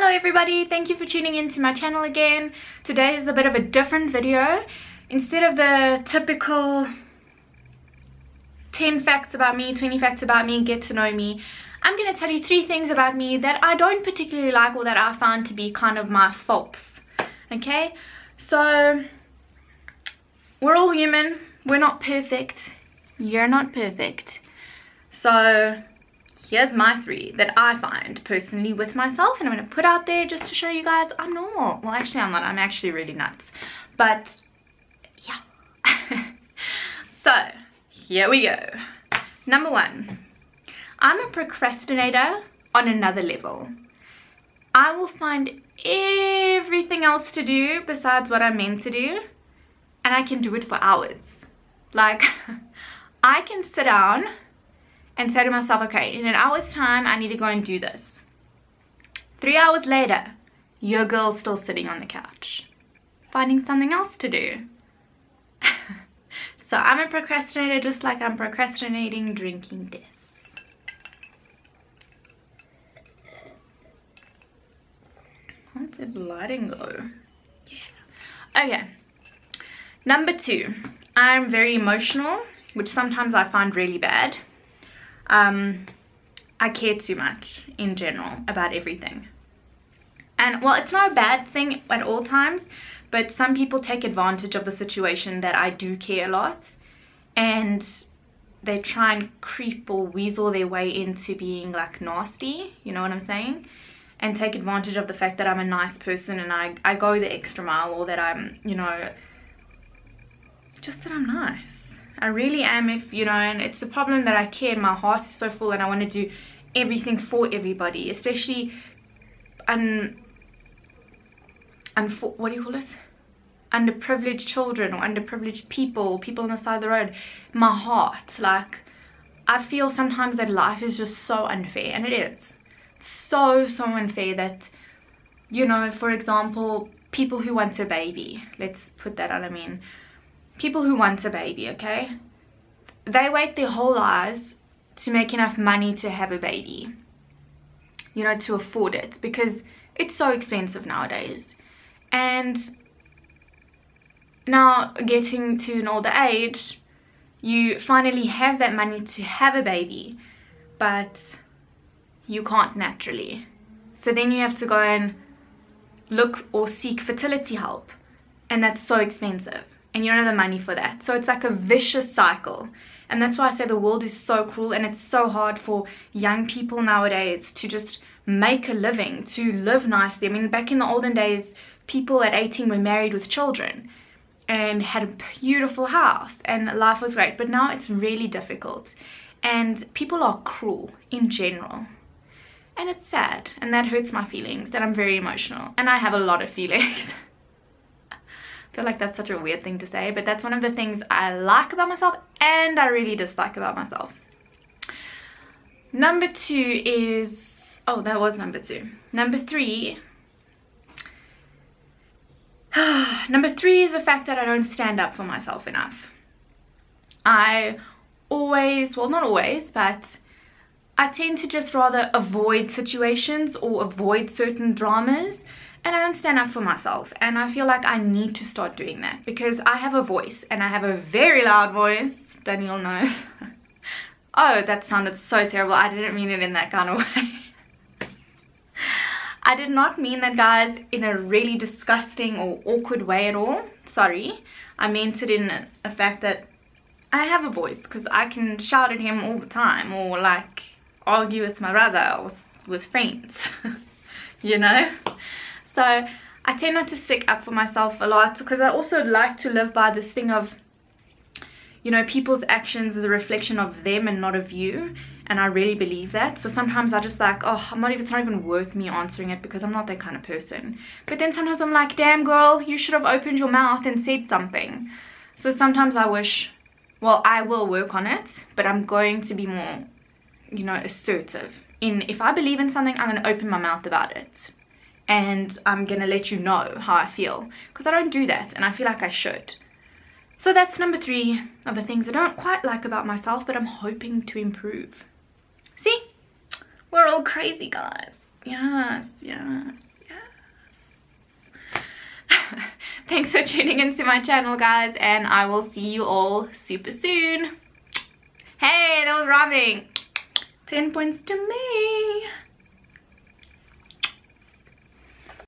Hello everybody, thank you for tuning in to my channel again. Today is a bit of a different video. Instead of the typical 10 facts about me, 20 facts about me, get to know me, I'm going to tell you 3 things about me that I don't particularly like or that I found to be kind of my faults. Okay, so we're all human, we're not perfect, you're not perfect. So here's my 3 that I find personally with myself, and I'm going to put out there just to show you guys I'm normal. Well, actually I'm not, I'm actually really nuts, but yeah. So here we go. Number 1, I'm a procrastinator on another level. I will find everything else to do besides what I'm meant to do, and I can do it for hours. Like I can sit down and say to myself, okay, in an hour's time I need to go and do this. 3 hours later, your girl's still sitting on the couch finding something else to do. So I'm a procrastinator, just like I'm procrastinating drinking this. How's the lighting though? Yeah. Okay. Number 2, I'm very emotional, which sometimes I find really bad. I care too much in general about everything. And well, it's not a bad thing at all times, but some people take advantage of the situation that I do care a lot, and they try and creep or weasel their way into being like nasty, you know what I'm saying? And take advantage of the fact that I'm a nice person and I go the extra mile, or that I'm, you know, just that I'm nice. I really am, if you know, and it's a problem that I care, and my heart is so full and I want to do everything for everybody, especially what do you call it? Underprivileged children or underprivileged people on the side of the road. My heart, like, I feel sometimes that life is just so unfair, and it is so unfair that, you know, for example, people who want a baby, let's put that on, I mean, people who want a baby, okay, they wait their whole lives to make enough money to have a baby, you know, to afford it, because it's so expensive nowadays. And now getting to an older age, you finally have that money to have a baby, but you can't naturally, so then you have to go and look or seek fertility help, and that's so expensive, and you don't have the money for that. So it's like a vicious cycle, and that's why I say the world is so cruel, and it's so hard for young people nowadays to just make a living, to live nicely. I mean, back in the olden days, people at 18 were married with children and had a beautiful house and life was great, but now it's really difficult, and people are cruel in general, and it's sad, and that hurts my feelings, that I'm very emotional, and I have a lot of feelings. I feel like that's such a weird thing to say, but that's one of the things I like about myself and I really dislike about myself. Number 2 is, oh, that was number 2. Number 3, number 3 is the fact that I don't stand up for myself enough. I always, well, not always, but I tend to just rather avoid situations or avoid certain dramas, and I don't stand up for myself, and I feel like I need to start doing that, because I have a voice, and I have a very loud voice. Danielle knows. Oh, that sounded so terrible. I didn't mean it in that kind of way. I did not mean that, guys, in a really disgusting or awkward way at all. Sorry. I meant it in a fact that I have a voice, because I can shout at him all the time, or like argue with my brother or with friends. You know? So I tend not to stick up for myself a lot, because I also like to live by this thing of, you know, people's actions is a reflection of them and not of you, and I really believe that. So sometimes I just like, oh, it's not even worth me answering it, because I'm not that kind of person. But then sometimes I'm like, damn girl, you should have opened your mouth and said something. So sometimes I wish, well, I will work on it, but I'm going to be more, you know, assertive. If I believe in something, I'm going to open my mouth about it, and I'm going to let you know how I feel, because I don't do that, and I feel like I should. So that's number 3 of the things I don't quite like about myself, but I'm hoping to improve. See? We're all crazy, guys. Yes, yes. Thanks for tuning into my channel, guys, and I will see you all super soon. Hey, that was rhyming. 10 points to me.